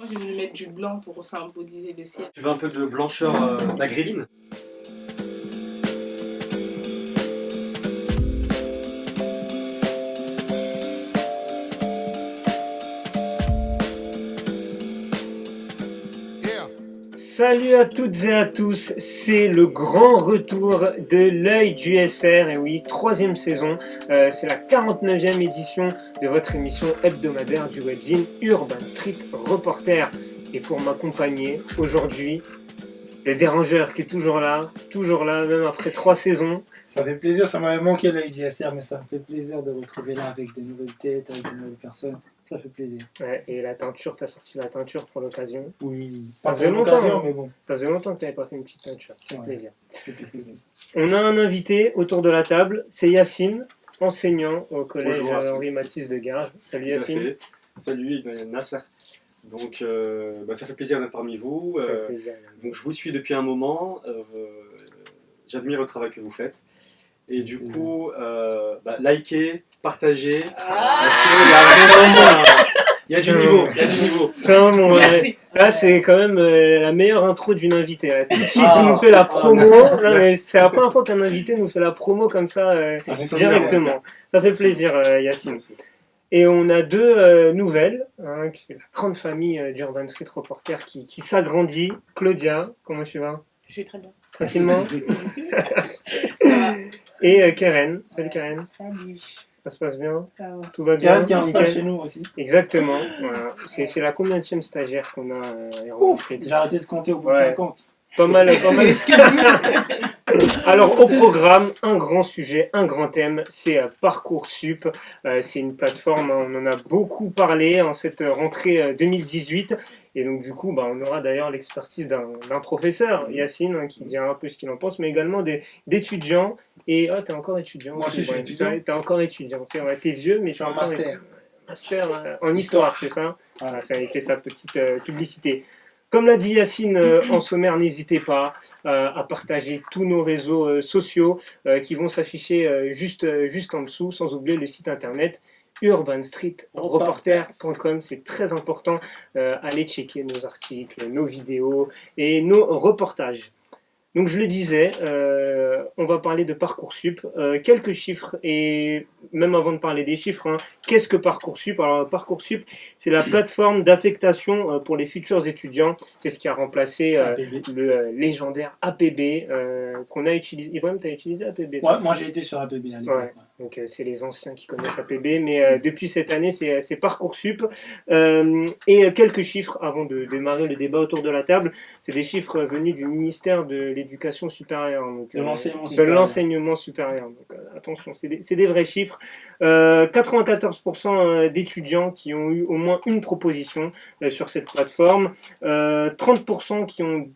Moi, je vais lui mettre du blanc pour symboliser le ciel. Tu veux un peu de blancheur maghrébine? Salut à toutes et à tous, c'est le grand retour de l'œil du SR, et oui, 3e saison, c'est la 49e édition de votre émission hebdomadaire du webzine Urban Street Reporter. Et pour m'accompagner aujourd'hui, le dérangeur qui est toujours là, même après 3 saisons. Ça fait plaisir, ça m'avait manqué l'œil du SR, mais ça me fait plaisir de retrouver là avec de nouvelles têtes, avec de nouvelles personnes. Ça fait plaisir. Ouais, et la teinture, t'as sorti la teinture pour l'occasion. Oui, Ça pas faisait pour longtemps, l'occasion, hein. mais bon. Ça faisait longtemps que t'avais pas fait une petite teinture, ça fait Ouais. plaisir. Ça fait plaisir. On a un invité autour de la table, c'est Yacine, enseignant au collège Bonjour à tous. Henri-Matisse de Garges. Salut Tout à Yacine. fait. Salut Nasser. Donc ça fait plaisir d'être parmi vous. Ça fait plaisir. Donc je vous suis depuis un moment. J'admire le travail que vous faites. Et du coup, likez, partagez. Parce qu'il y a vraiment il y a du niveau. C'est un moment. Merci. Là, c'est quand même la meilleure intro d'une invitée. Là. Tout de suite, Ah, il nous fait la promo. merci. Non, mais Merci. c'est la première fois qu'un invité nous fait la promo comme ça, c'est directement. Ça fait plaisir, Yacine. Merci. Et on a deux nouvelles, qui est la grande famille d'Urban Street Reporter qui s'agrandit. Claudia, comment tu vas? Je vais très bien. Tranquillement. Voilà. Et Karen. Salut Karen. Salut. Ça se passe bien? Ça va. Tout va bien? Qui a un Nickel. stage chez nous aussi. Exactement. Voilà. C'est la combienième stagiaire qu'on a à Urban Ouf, Street? j'ai arrêté de compter au bout de Ouais. 50. Pas mal. Alors au programme, un grand sujet, un grand thème, c'est Parcoursup. C'est une plateforme, on en a beaucoup parlé en cette rentrée 2018. Et donc du coup, on aura d'ailleurs l'expertise d'un professeur, Yacine, qui dira un peu ce qu'il en pense, mais également d'étudiants. Et t'es encore étudiant. Moi aussi, je suis étudiant. T'es encore étudiant. C'est vrai, t'es vieux, mais Je suis t'es en encore master. master en histoire, c'est ça? Voilà. Ça il fait sa petite publicité. Comme l'a dit Yacine en sommaire, n'hésitez pas à partager tous nos réseaux sociaux qui vont s'afficher juste en dessous, sans oublier le site internet urbanstreetreporter.com. C'est très important, allez checker nos articles, nos vidéos et nos reportages. Donc je le disais, on va parler de Parcoursup. Quelques chiffres, et même avant de parler des chiffres, qu'est-ce que Parcoursup? Alors Parcoursup, c'est la plateforme d'affectation pour les futurs étudiants. C'est ce qui a remplacé APB. le légendaire APB qu'on a utilisé. Ibrahim, tu as utilisé APB? Ouais, moi j'ai été sur APB à l'époque. Ouais. Donc c'est les anciens qui connaissent APB, mais depuis cette année c'est Parcoursup. Et quelques chiffres avant de démarrer le débat autour de la table. C'est des chiffres venus du ministère de l'Éducation supérieure, donc, De l'enseignement de supérieur. l'enseignement supérieur. Donc, attention, c'est des vrais chiffres. 94% d'étudiants qui ont eu au moins une proposition sur cette plateforme. 30% qui ont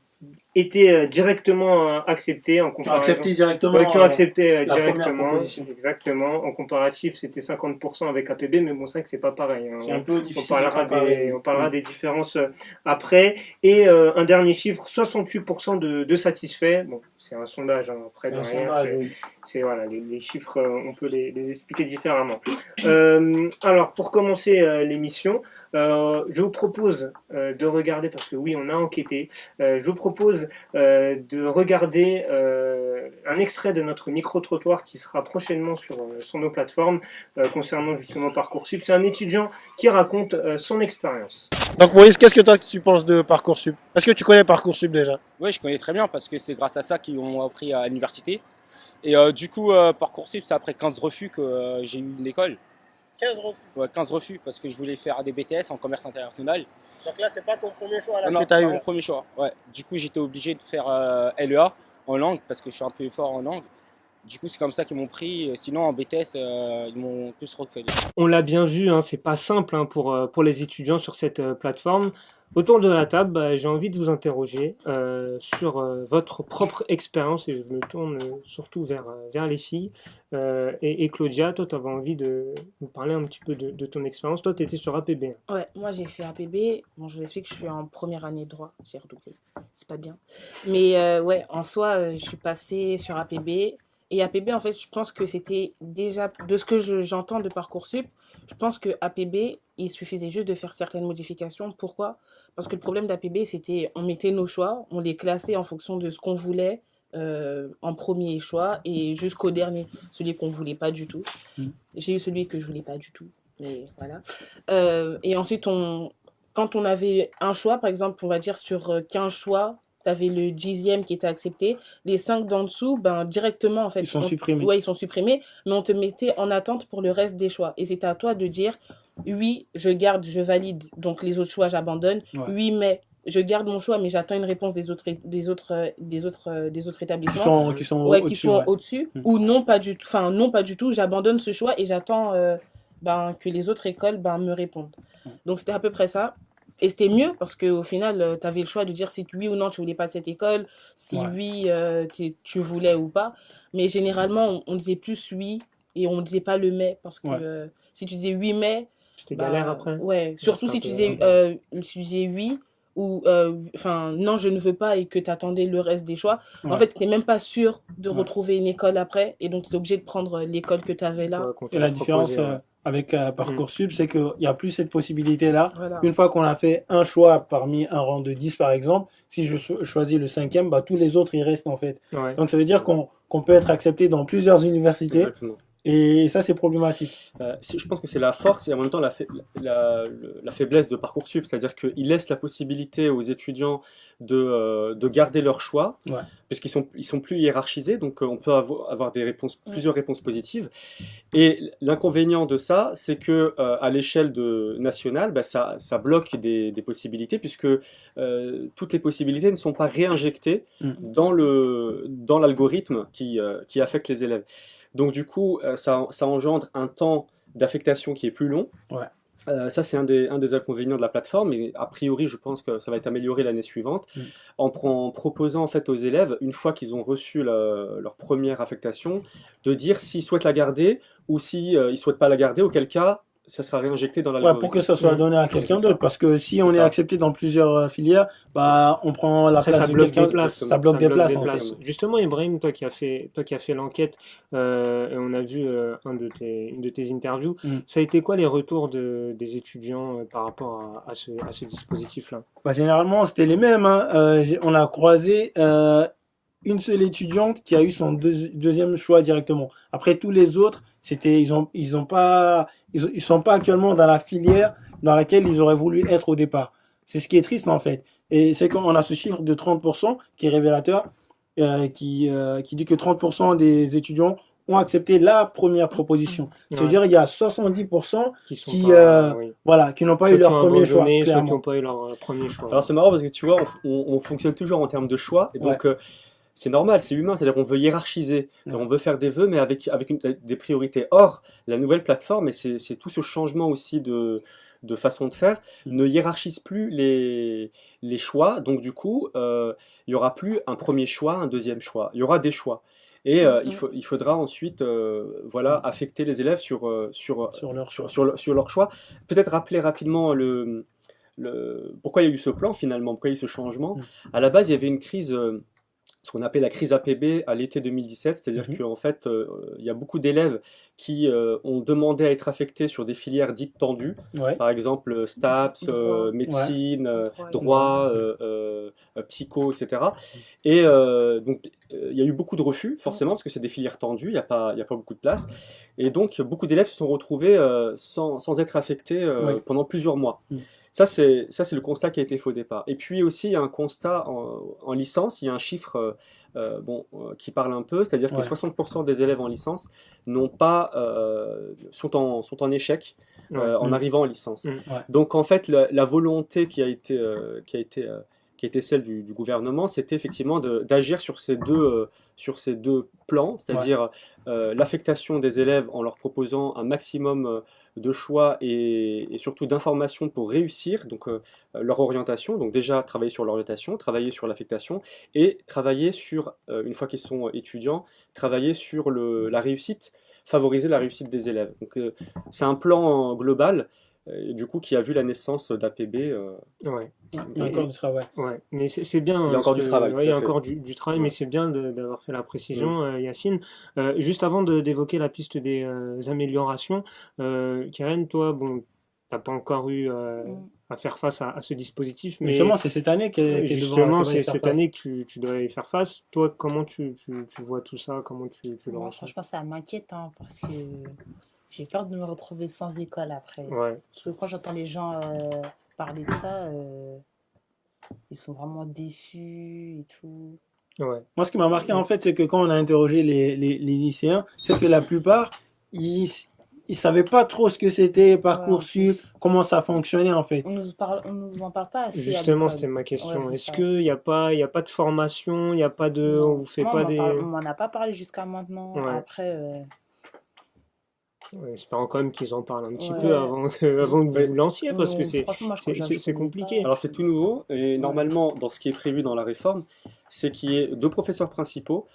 été directement acceptés en Qui ont comparaison. accepté directement. Ouais, qui ont accepté la première directement, proposition. exactement. En comparatif, c'était 50% avec APB, mais bon, c'est vrai que c'est pas pareil. C'est un peu On difficile. parlera, de comparer. on parlera des différences après. Et un dernier chiffre, 68% de satisfaits. Bon, c'est un sondage, après C'est un derrière, sondage, oui. c'est voilà, les chiffres, on peut les expliquer différemment. Alors, pour commencer l'émission, je vous propose de regarder, parce que oui, on a enquêté, je vous propose de regarder un extrait de notre micro-trottoir qui sera prochainement sur nos plateformes concernant justement Parcoursup. C'est un étudiant qui raconte son expérience. Donc Moïse, qu'est-ce que toi tu penses de Parcoursup? Est-ce que tu connais Parcoursup déjà? Oui, je connais très bien parce que c'est grâce à ça qu'ils m'ont appris à l'université. Et du coup, Parcoursup, c'est après 15 refus que j'ai eu l'école. 15 refus. Ouais, 15 refus parce que je voulais faire des BTS en commerce international. Donc là, c'est pas ton premier choix Non, que c'est tu as pas eu. mon premier choix. Ouais. Du coup, j'étais obligé de faire LEA en langue parce que je suis un peu fort en langue. Du coup, c'est comme ça qu'ils m'ont pris. Sinon, en BTS, ils m'ont plus reconnu. On l'a bien vu, c'est pas simple pour les étudiants sur cette plateforme. Autour de la table, j'ai envie de vous interroger sur votre propre expérience, et je me tourne surtout vers les filles. Et Claudia, toi, tu avais envie de nous parler un petit peu de ton expérience. Toi, tu étais sur APB. Ouais, moi j'ai fait APB. Bon, je vous explique, je suis en première année de droit. J'ai redoublé. C'est pas bien. Mais ouais, en soi, je suis passée sur APB. Et APB, en fait, je pense que c'était déjà, de ce que j'entends de Parcoursup, je pense que APB, il suffisait juste de faire certaines modifications. Pourquoi? Parce que le problème d'APB, c'était on mettait nos choix, on les classait en fonction de ce qu'on voulait en premier choix et jusqu'au dernier, celui qu'on voulait pas du tout. J'ai eu celui que je voulais pas du tout, mais voilà. Et ensuite, quand on avait un choix, par exemple, on va dire sur 15 choix, tu avais le 10e qui était accepté. Les 5 d'en dessous, ben, directement, en fait. Ils sont supprimés. Ouais, ils sont supprimés, mais on te mettait en attente pour le reste des choix. Et c'était à toi de dire, oui, je garde, je valide, donc les autres choix, j'abandonne. Ouais. Oui, mais je garde mon choix, mais j'attends une réponse des autres établissements. Qui sont Ouais, au-dessus. qui sont Ouais. au-dessus. Ou non, pas du tout. Enfin, non, pas du tout. J'abandonne ce choix et j'attends que les autres écoles me répondent. Donc, c'était à peu près ça. Et c'était mieux parce qu'au final, tu avais le choix de dire si oui ou non tu voulais pas de cette école, si Ouais. oui tu voulais ou pas. Mais généralement, on disait plus oui et on disait pas le mais parce que Ouais. si tu disais oui mais, C'était galère après. ouais, surtout c'est si un tu disais oui ou enfin non je ne veux pas et que tu attendais le reste des choix. Ouais. En fait, tu n'es même pas sûr de Ouais. retrouver une école après et donc tu es obligé de prendre l'école que tu avais là. Ouais, qu'on Et la t'avait différence proposé, ouais. avec Parcoursup, c'est qu'il n'y a plus cette possibilité-là. Voilà. Une fois qu'on a fait un choix parmi un rang de 10, par exemple, si je choisis le 5e, bah, tous les autres, ils restent en fait. Ouais. Donc ça veut dire qu'on peut être accepté dans plusieurs universités. Exactement. Et ça, c'est problématique. Je pense que c'est la force et en même temps la faiblesse de Parcoursup, c'est-à-dire qu'il laisse la possibilité aux étudiants de garder leur choix, Ouais. puisqu'ils sont plus hiérarchisés, donc on peut avoir plusieurs réponses positives. Et l'inconvénient de ça, c'est que à l'échelle nationale, bah, ça bloque des possibilités, puisque toutes les possibilités ne sont pas réinjectées dans l'algorithme qui affecte les élèves. Donc du coup, ça engendre un temps d'affectation qui est plus long. Ouais. Ça, c'est un des inconvénients de la plateforme, et a priori, je pense que ça va être amélioré l'année suivante, en proposant en fait aux élèves, une fois qu'ils ont reçu leur première affectation, de dire s'ils souhaitent la garder ou s'ils ne souhaitent pas la garder, auquel cas, ça sera réinjecté dans Ouais, l'algorithme. pour que ça soit donné à quelqu'un c'est ça. d'autre. Parce que si on C'est est ça. accepté dans plusieurs filières, bah, on prend la Après, place ça de bloque quelqu'un. des places. Ça bloque des places, en places. fait. Justement, Ibrahim, toi qui as fait l'enquête, et on a vu une de tes interviews, ça a été quoi les retours des étudiants par rapport à ce dispositif-là? Bah, généralement, c'était les mêmes. Hein. On a croisé une seule étudiante qui a eu son deuxième choix directement. Après, tous les autres, ils sont pas actuellement dans la filière dans laquelle ils auraient voulu être au départ. C'est ce qui est triste, en fait. Et c'est qu'on a ce chiffre de 30% qui est révélateur, qui dit que 30% des étudiants ont accepté la première proposition. C'est-à-dire il y a 70% qui n'ont pas eu leur premier choix. Ceux qui n'ont pas eu leur premier choix. Alors c'est marrant parce que tu vois, on fonctionne toujours en termes de choix, et donc c'est normal, c'est humain, c'est-à-dire qu'on veut hiérarchiser, on veut faire des vœux, mais avec des priorités. Or, la nouvelle plateforme, et c'est tout ce changement aussi de façon de faire, ne hiérarchise plus les choix, donc du coup, il n'y aura plus un premier choix, un deuxième choix, il y aura des choix. Et il faudra ensuite affecter les élèves sur leur choix. Peut-être rappeler rapidement pourquoi il y a eu ce plan finalement, pourquoi il y a eu ce changement. À la base, il y avait une crise, ce qu'on appelle la crise APB à l'été 2017, c'est-à-dire qu'en fait, il y a beaucoup d'élèves qui ont demandé à être affectés sur des filières dites tendues, par exemple STAPS, médecine, droit, psycho, etc. Et donc, il y a eu beaucoup de refus, forcément, parce que c'est des filières tendues, il n'y a pas beaucoup de place. Et donc, beaucoup d'élèves se sont retrouvés sans être affectés pendant plusieurs mois. Ça, c'est le constat qui a été fait au départ. Et puis aussi, il y a un constat en licence, il y a un chiffre qui parle un peu, c'est-à-dire que 60% des élèves en licence sont en échec en arrivant en licence. Donc en fait, la volonté qui a été celle du gouvernement, c'était effectivement d'agir sur ces deux plans, c'est-à-dire l'affectation des élèves en leur proposant un maximum de choix et surtout d'informations pour réussir leur orientation. Donc déjà travailler sur l'orientation, travailler sur l'affectation et travailler sur, une fois qu'ils sont étudiants, travailler sur la réussite, favoriser la réussite des élèves. Donc c'est un plan global et du coup qui a vu la naissance d'APB. Ouais. Il y a encore du travail. Ouais, mais c'est bien. Il y a encore parce du que, travail, ouais, il y a tout à fait. encore du travail, mais c'est bien d'avoir fait la précision, Yacine. Juste avant d'évoquer la piste des améliorations, Karen, toi, bon, t'as pas encore eu à faire face à ce dispositif, mais Justement, c'est cette année qu'elle justement, devra y c'est faire cette face. année que tu dois y faire face. Toi, comment tu vois tout ça? Comment tu le Moi, ressens? franchement, ça m'inquiète hein, parce que j'ai peur de me retrouver sans école après. Ouais, Parce que quand j'entends les gens parler de ça, ils sont vraiment déçus et tout. ouais. Moi, ce qui m'a marqué, en fait, c'est que quand on a interrogé les lycéens, c'est que la plupart, ils savaient pas trop ce que c'était Parcoursup, comment ça fonctionnait, en fait. On nous en parle pas assez Justement, à c'était l'école. ma question. Ouais, c'est Est-ce ça. qu'il n'y a pas de formation, il n'y a pas de, Non. on vous fait Moi, pas on m'en a pas parlé jusqu'à maintenant. Ouais. Après, Ouais, espérons quand même qu'ils en parlent un petit Ouais. peu avant que vous vous lanciez, parce que franchement, moi, c'est compliqué. Alors c'est tout nouveau et normalement dans ce qui est prévu dans la réforme, c'est qu'il y ait 2 professeurs principaux,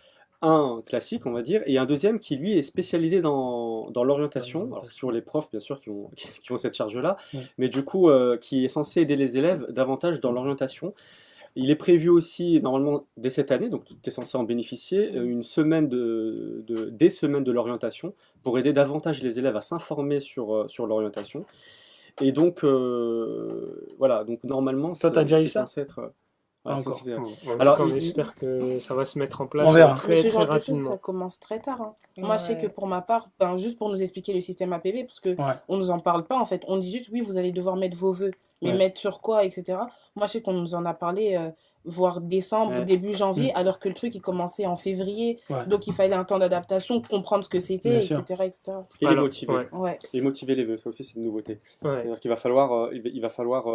un classique on va dire et un deuxième qui lui est spécialisé dans l'orientation. Alors c'est toujours les profs bien sûr qui ont cette charge-là, Ouais. mais du coup qui est censé aider les élèves davantage dans l'orientation. Il est prévu aussi, normalement, dès cette année, donc tu es censé en bénéficier, une semaine des semaines de l'orientation pour aider davantage les élèves à s'informer sur l'orientation. Et donc, voilà, donc normalement, Toi, t'as déjà eu c'est ça? censé être... Pas voilà, ça, encore. c'est bien. En Alors, tout cas, on il- espère que ça va se mettre en place On verra. Mais très ce très genre de choses, rapidement. ça commence très tard. Hein. Moi, je sais que Ouais. pour ma part, ben, juste pour nous expliquer le système APB, parce que Ouais. on nous en parle pas en fait. On dit juste oui, vous allez devoir mettre vos vœux, mais Ouais. mettre sur quoi, etc. Moi, je sais qu'on nous en a parlé, voire décembre, Ouais. début janvier, Mm. alors que le truc il commençait en février, Ouais. donc il fallait un temps d'adaptation, comprendre ce que c'était, Bien sûr. etc., etc. Et les Alors, motiver. ouais, Ouais. Et motiver les vœux, ça aussi c'est une nouveauté. ouais. C'est-à-dire qu'il va falloir, il va falloir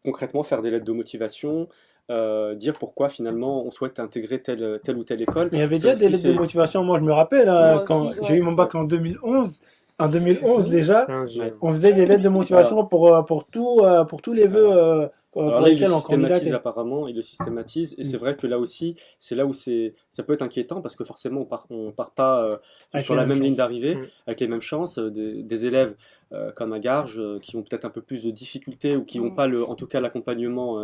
concrètement faire des lettres de motivation, dire pourquoi finalement on souhaite intégrer telle ou telle école. Mais il y avait Ça déjà aussi, des lettres de c'est- motivation. Moi, je me rappelle, Moi quand aussi, j'ai ouais. eu mon bac en 2011. En 2011, déjà, C'est un vieux. on faisait des lettres de motivation pour tous les vœux Alors pour là, il le lesquels on systématise candidatait. apparemment, il le systématise, et Mm. c'est vrai que là aussi, c'est là où ça peut être inquiétant parce que forcément on part pas Avec sur les la mêmes même ligne chances. d'arrivée Mm. avec les mêmes chances. Des élèves comme à Garges qui ont peut-être un peu plus de difficultés ou qui n'ont pas en tout cas l'accompagnement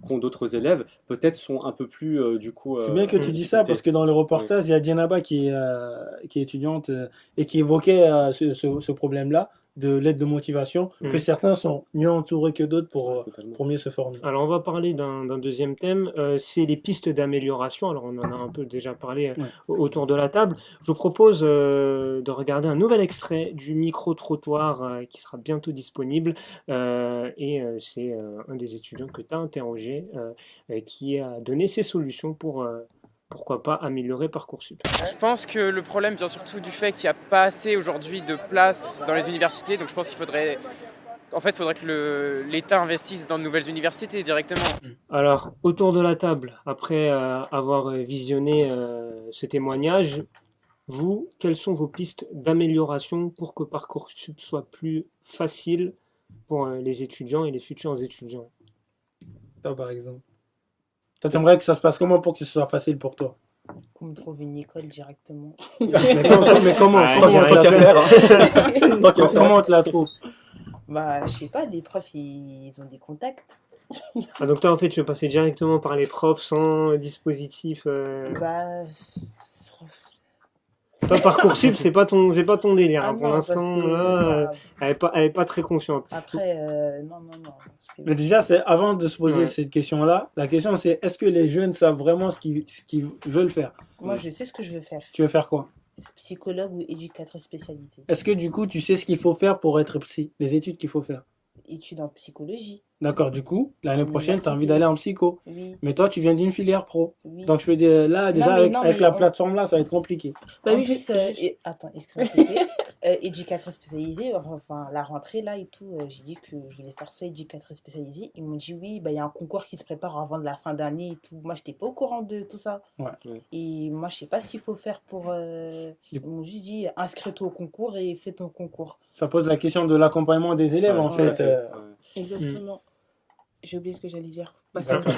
qu'ont d'autres élèves, peut-être sont un peu plus du coup. C'est bien que en tu dis ça difficulté. parce que dans le reportage, il y a Dianaba qui est étudiante et qui évoquait ce problème-là de l'aide de motivation, Mm. que certains sont mieux entourés que d'autres Totalement. pour mieux se former. Alors, on va parler d'un deuxième thème, c'est les pistes d'amélioration. Alors, on en a un peu déjà parlé autour de la table. Je vous propose de regarder un nouvel extrait du micro-trottoir qui sera bientôt disponible. C'est un des étudiants que tu as interrogé qui a donné ses solutions pour, pourquoi pas, améliorer Parcoursup. Je pense que le problème vient surtout du fait qu'il n'y a pas assez aujourd'hui de place dans les universités. Donc je pense qu'il faudrait que l'État investisse dans de nouvelles universités directement. Alors, autour de la table, après avoir visionné ce témoignage, vous, quelles sont vos pistes d'amélioration pour que Parcoursup soit plus facile pour les étudiants et les futurs étudiants? Toi, par exemple. Toi, t'aimerais que ça se passe comment pour que ce soit facile pour toi? Qu'on me trouve une école directement. Mais comment Ouais, comment on te Tant qu'à la faire, hein. Tant qu'à faire. comment on te la trouve? Bah, je sais pas, les profs, ils ont des contacts. Ah, donc toi, en fait, tu veux passer directement par les profs sans dispositif. Bah, Toi, Parcoursup, c'est pas ton délire. ah Hein. Pour non, parce l'instant, que, là, bah, elle est pas très confiante. après, non. Mais déjà, c'est avant de se poser Ouais. cette question-là, la question c'est est-ce que les jeunes savent vraiment ce qu'ils veulent faire? Moi, je sais ce que je veux faire. Tu veux faire quoi? Psychologue ou éducatrice spécialisée. Est-ce que du coup, tu sais ce qu'il faut faire pour être psy? Les études qu'il faut faire? Études en psychologie. D'accord, du coup, l'année prochaine, tu as envie Université. d'aller en psycho. Oui, Mais toi, tu viens d'une filière pro. oui. Donc, je peux dire, là, déjà, mais avec la on- plateforme là, ça va être compliqué. Bah en oui, plus, juste- attends, excuse-moi, s'il te plaît. Éducatrice spécialisée, enfin, la rentrée là et tout, j'ai dit que je voulais faire soit éducatrice spécialisée. Ils m'ont dit oui, bah, il y a un concours qui se prépare avant de la fin d'année et tout. Moi, j'étais pas au courant de tout ça. Ouais. Et moi, je sais pas ce qu'il faut faire pour. Ils m'ont juste dit inscris-toi au concours et fais ton concours. Ça pose la question de l'accompagnement des élèves, Ouais, en tout à fait. Ouais. Exactement. J'ai oublié ce que j'allais dire. Bah, D'accord.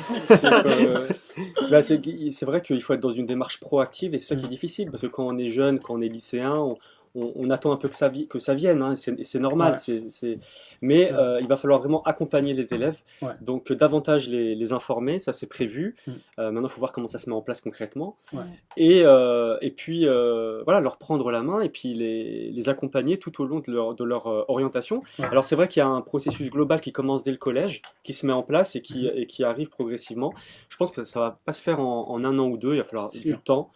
C'est vrai qu'il faut être dans une démarche proactive et c'est ça qui est difficile parce que quand on est jeune, quand on est lycéen, on attend un peu que ça vienne, hein, et c'est normal. Ouais. Mais Ça. il va falloir vraiment accompagner les élèves, Ouais. donc davantage les informer, ça c'est prévu. Mm. Maintenant, il faut voir comment ça se met en place concrètement. Ouais. Et puis, voilà, leur prendre la main et puis les accompagner tout au long de leur orientation. Ouais. Alors, c'est vrai qu'il y a un processus global qui commence dès le collège, qui se met en place et qui arrive progressivement. Je pense que ça ne va pas se faire en un an ou deux, il va falloir C'est du sûr. temps.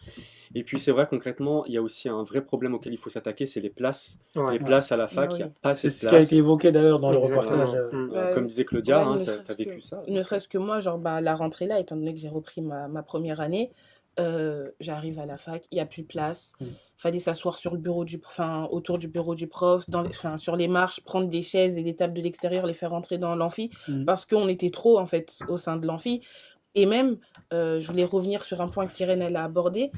Et puis, c'est vrai, concrètement, il y a aussi un vrai problème auquel il faut s'attaquer, c'est les places. Ouais. Les places à la fac, Ah il n'y a oui. pas C'est assez ce de qui a places. été évoqué d'ailleurs dans le Exactement. reportage. Comme disait Claudia, Ouais, hein, ne tu as serait-ce vécu que- ça. Ne serait-ce que moi, genre, bah, la rentrée là, étant donné que j'ai repris ma première année, j'arrive à la fac, il n'y a plus de place. Mm. Fallait s'asseoir sur le bureau autour du bureau du prof, sur les marches, prendre des chaises et des tables de l'extérieur, les faire rentrer dans l'amphi, Mm. parce qu'on était trop, en fait, au sein de l'amphi. Et même, je voulais revenir sur un point qu'Irène, elle a abordé.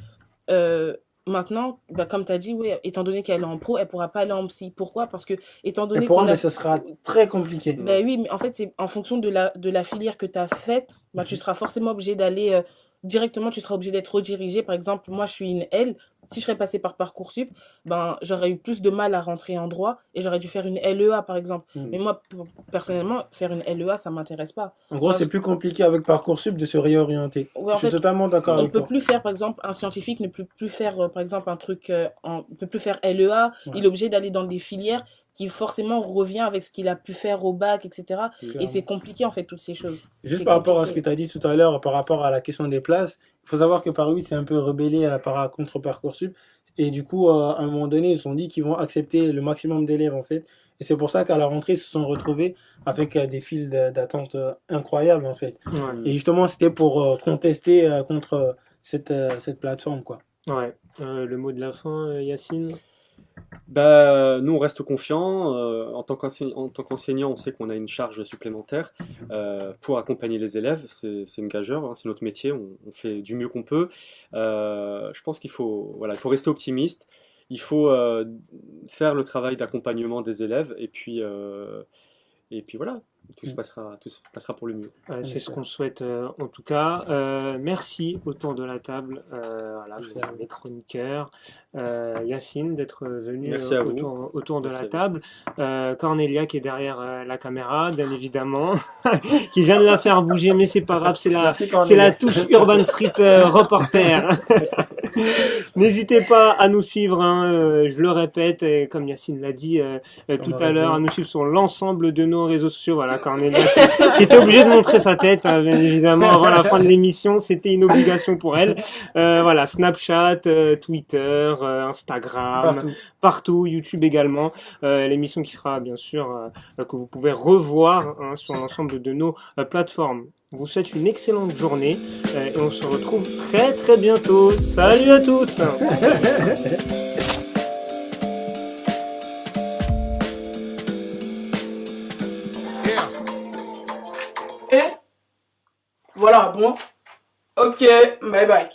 Maintenant, bah, comme tu as dit, oui, étant donné qu'elle est en pro, elle pourra pas aller en psy. Pourquoi? Parce que, étant Et donné pour qu'on moi, a... mais ça sera très compliqué. Ben oui, mais en fait, c'est en fonction de la filière que tu as faite, bah, tu seras forcément obligé d'aller directement, tu seras obligé d'être redirigé. Par exemple, moi, je suis une L. Si je serais passée par Parcoursup, ben, j'aurais eu plus de mal à rentrer en droit et j'aurais dû faire une LEA, par exemple. Mm. Mais moi, personnellement, faire une LEA, ça m'intéresse pas. En gros, Parce- c'est plus compliqué avec Parcoursup de se réorienter. Ouais, en Je suis fait, totalement d'accord on avec peut toi. plus faire, par exemple, un scientifique ne peut plus faire, par exemple, un truc, on peut plus faire LEA. Ouais. Il est obligé d'aller dans des filières qui forcément revient avec ce qu'il a pu faire au bac, etc. Et c'est compliqué, en fait, toutes ces choses. Juste C'est par rapport à ce que compliqué. tu as dit tout à l'heure, par rapport à la question des places, il faut savoir que Paris 8 s'est un peu rebellé contre Parcoursup. Et du coup, à un moment donné, ils se sont dit qu'ils vont accepter le maximum d'élèves, en fait. Et c'est pour ça qu'à la rentrée, ils se sont retrouvés avec des files d'attente incroyables, en fait. Ouais. Et justement, c'était pour contester contre cette plateforme, quoi. Ouais. Le mot de la fin, Yacine? Bah, nous, on reste confiants. En tant qu'enseignant, on sait qu'on a une charge supplémentaire pour accompagner les élèves. C'est une gageure, hein, c'est notre métier. On fait du mieux qu'on peut. Je pense qu'il faut, voilà, il faut rester optimiste. Il faut faire le travail d'accompagnement des élèves. Et puis voilà, tout se passera pour le mieux. C'est ce qu'on souhaite en tout cas. Merci autour de la table, voilà, Merci à vous. mes chroniqueurs, Yacine d'être venu Merci à vous. autour de Merci la à vous. table, Cornelia qui est derrière la caméra, bien évidemment, qui vient de la faire bouger, mais c'est pas grave, c'est Merci, la Cornelia. touche Urban Street reporter. N'hésitez pas à nous suivre, hein, je le répète, et comme Yacine l'a dit tout nos à l'heure, réseaux. à nous suivre sur l'ensemble de nos réseaux sociaux. Voilà, Cornelia qui était obligée de montrer sa tête, hein, bien évidemment, avant la fin de l'émission, c'était une obligation pour elle. Voilà, Snapchat, Twitter, Instagram, partout, YouTube également. L'émission qui sera bien sûr que vous pouvez revoir hein, sur l'ensemble de nos plateformes. On vous souhaite une excellente journée et on se retrouve très très bientôt. Salut à tous! Et voilà, bon. Ok, bye bye.